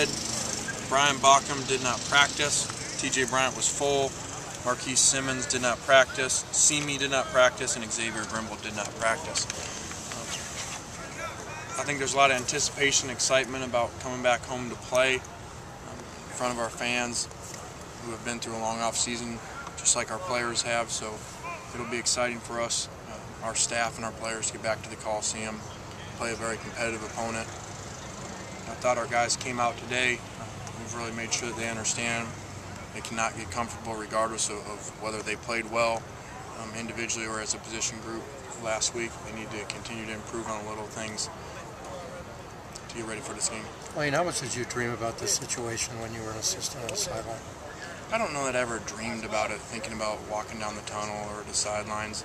said, Brian did not practice. TJ Bryant was full. Marquise Simmons did not practice. Simi did not practice, and Xavier Grimble did not practice. I think there's a lot of anticipation, excitement about coming back home to play in front of our fans who have been through a long off season, just like our players have. So it'll be exciting for us, our staff and our players, to get back to the Coliseum, play a very competitive opponent. I thought our guys came out today. We've really made sure that they understand they cannot get comfortable regardless of whether they played well individually or as a position group last week. They need to continue to improve on little things to get ready for this game. Lane, how much did you dream about this situation when you were an assistant on the sideline? I don't know that I ever dreamed about it, thinking about walking down the tunnel or the sidelines.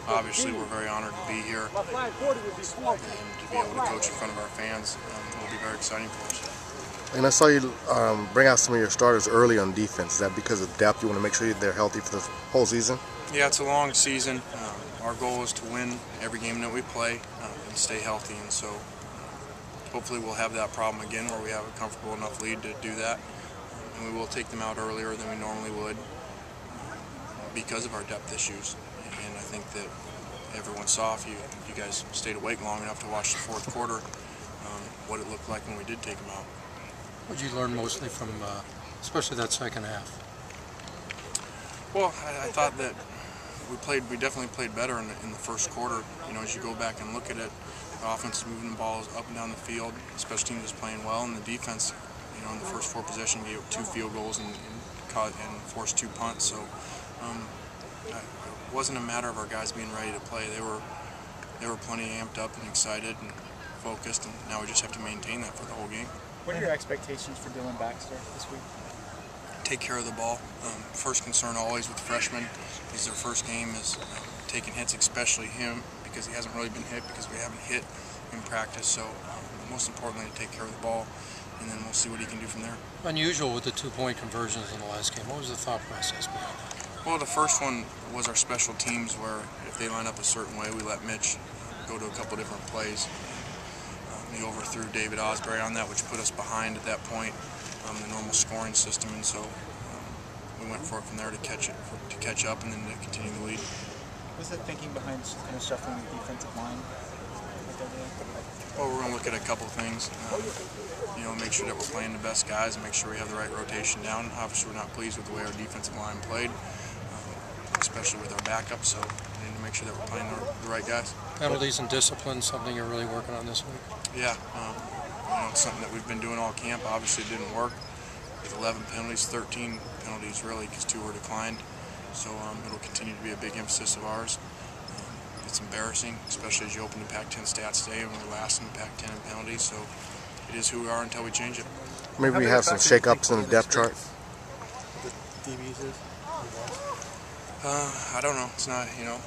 Obviously, we're very honored to be here and to be able to coach in front of our fans. Will be very exciting for us. And I saw you bring out some of your starters early on defense. Is that because of depth? You want to make sure they're healthy for the whole season? Yeah, it's a long season. Our goal is to win every game that we play and stay healthy. And so hopefully we'll have that problem again where we have a comfortable enough lead to do that. And we will take them out earlier than we normally would because of our depth issues. And I think that everyone saw, if you guys stayed awake long enough to watch the fourth quarter, what it looked like when we did take them out. What did you learn mostly from, especially that second half? Well, I thought that we definitely played better in the first quarter. You know, as you go back and look at it, the offense is moving the balls up and down the field. Special teams is playing well, and the defense, you know, in the first 4 possessions, gave 2 field goals and forced 2 punts. So it wasn't a matter of our guys being ready to play. They were plenty amped up and excited and focused, and now we just have to maintain that for the whole game. What are your expectations for Dylan Baxter this week? Take care of the ball. First concern always with freshmen is their first game is taking hits, especially him, because he hasn't really been hit because we haven't hit in practice. So most importantly, to take care of the ball, and then we'll see what he can do from there. Unusual with the 2-point conversions in the last game. What was the thought process behind that? Well, the first one was our special teams, where if they line up a certain way, we let Mitch go to a couple different plays. He overthrew David Osbury on that, which put us behind at that point, the normal scoring system, and so we went for it from there to catch up and then to continue the lead. What's the thinking behind kind of shuffling the defensive line? Well, we're going to look at a couple things. You know, make sure that we're playing the best guys and make sure we have the right rotation down. Obviously, we're not pleased with the way our defensive line played, especially with our backup, so we need to make sure that we're playing the right guys. Penalties and discipline, something you're really working on this week? Yeah, you know, it's something that we've been doing all camp. Obviously, it didn't work. With 11 penalties, 13 penalties really, because 2 were declined. So it'll continue to be a big emphasis of ours. It's embarrassing, especially as you open the Pac-10 stats today, and we're last in the Pac-10 in penalties. So it is who we are until we change it. Maybe we have some shake-ups in the depth chart. I don't know. It's not, you know,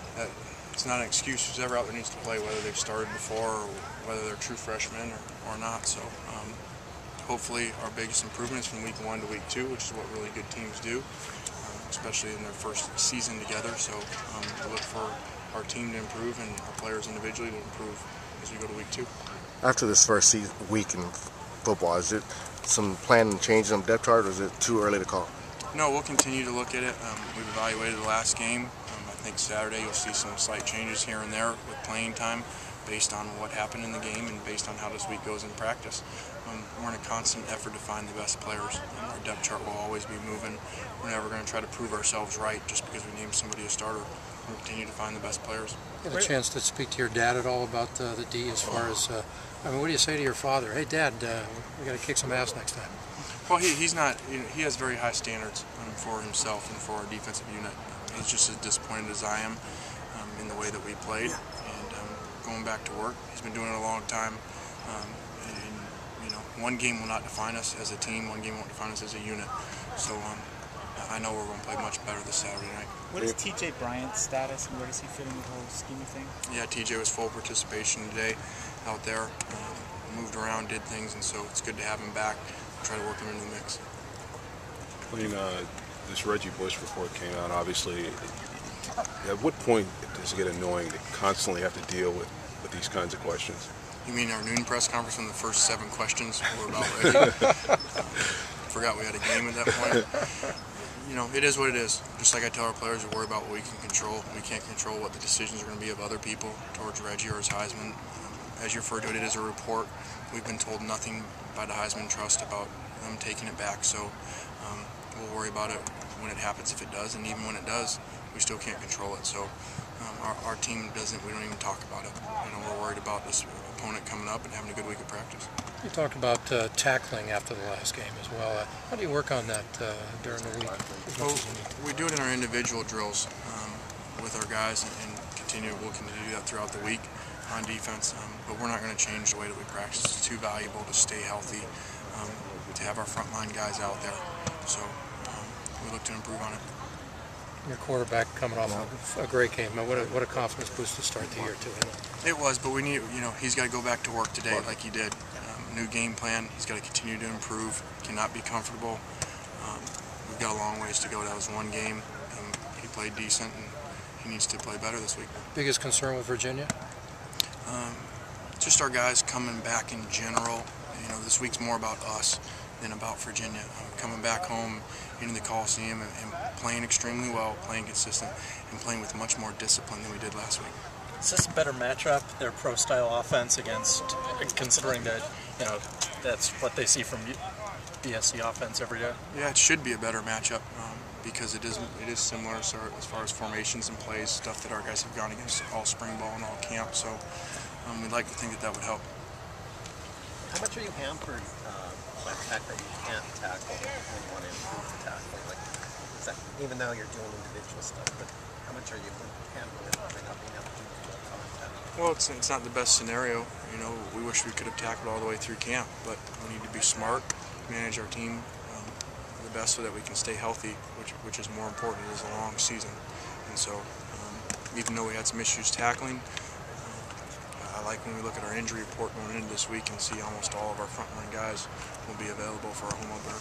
it's not an excuse. Who's ever out there needs to play, whether they've started before or whether they're true freshmen or not. So hopefully our biggest improvement is from week 1 to week 2, which is what really good teams do, especially in their first season together. So we look for our team to improve and our players individually to improve as we go to week 2. After this first week in football, is it some plan and change on the depth chart, or is it too early to call? No, we'll continue to look at it. We've evaluated the last game. I think Saturday you'll see some slight changes here and there with playing time based on what happened in the game and based on how this week goes in practice. We're in a constant effort to find the best players. Our depth chart will always be moving. We're never going to try to prove ourselves right just because we named somebody a starter. We'll continue to find the best players. You had a chance to speak to your dad at all about the D as far as, I mean, what do you say to your father? Hey, Dad, we got to kick some ass next time. Well, he's not. He has very high standards for himself and for our defensive unit. He's just as disappointed as I am in the way that we played and going back to work. He's been doing it a long time, and you know, one game will not define us as a team. One game won't define us as a unit. So I know we're going to play much better this Saturday night. What is TJ Bryant's status and where does he fit in the whole scheme of things? Yeah, TJ was full participation today out there. Moved around, did things, and so it's good to have him back. Try to work him into the mix. When this Reggie Bush report came out, obviously, at what point does it get annoying to constantly have to deal with these kinds of questions? You mean our noon press conference when the first 7 questions were about Reggie? Forgot we had a game at that point. You know, it is what it is. Just like I tell our players, we worry about what we can control. We can't control what the decisions are going to be of other people towards Reggie or his Heisman. As you referred to it, it is a report. We've been told nothing by the Heisman Trust about them taking it back, so we'll worry about it when it happens, if it does, and even when it does, we still can't control it. So our team doesn't, we don't even talk about it. You know, we're worried about this opponent coming up and having a good week of practice. You talked about tackling after the last game as well. How do you work on that during the week? Well, we do it in our individual drills with our guys, and we'll continue to do that throughout the week on defense, but we're not going to change the way that we practice. It's too valuable to stay healthy, to have our frontline guys out there. So we look to improve on it. Your quarterback coming off a great game. What a confidence boost to start the year too. It was, but we need, you know, he's got to go back to work today like he did. New game plan. He's got to continue to improve. Cannot be comfortable. We've got a long ways to go. That was one game, and he played decent, and he needs to play better this week. Biggest concern with Virginia? Just our guys coming back in general. You know, this week's more about us than about Virginia. Coming back home into the Coliseum and playing extremely well, playing consistent, and playing with much more discipline than we did last week. Is this a better matchup, their pro-style offense, against, considering that, you know, that's what they see from BSC offense every day? Yeah, it should be a better matchup because it is similar as far as formations and plays, stuff that our guys have gone against all spring ball and all camp. So we'd like to think that would help. How much are you hampered by the fact that you can't tackle when you want to improve the tackling? Like, is that, even though you're doing individual stuff, but how much are you hampered by not being able to do contact? Well, it's not the best scenario. You know, we wish we could have tackled all the way through camp, but we need to be smart, manage our team the best so that we can stay healthy, which is more important. It is a long season, and so even though we had some issues tackling, I like when we look at our injury report going into this week and see almost all of our frontline guys will be available for our home opener.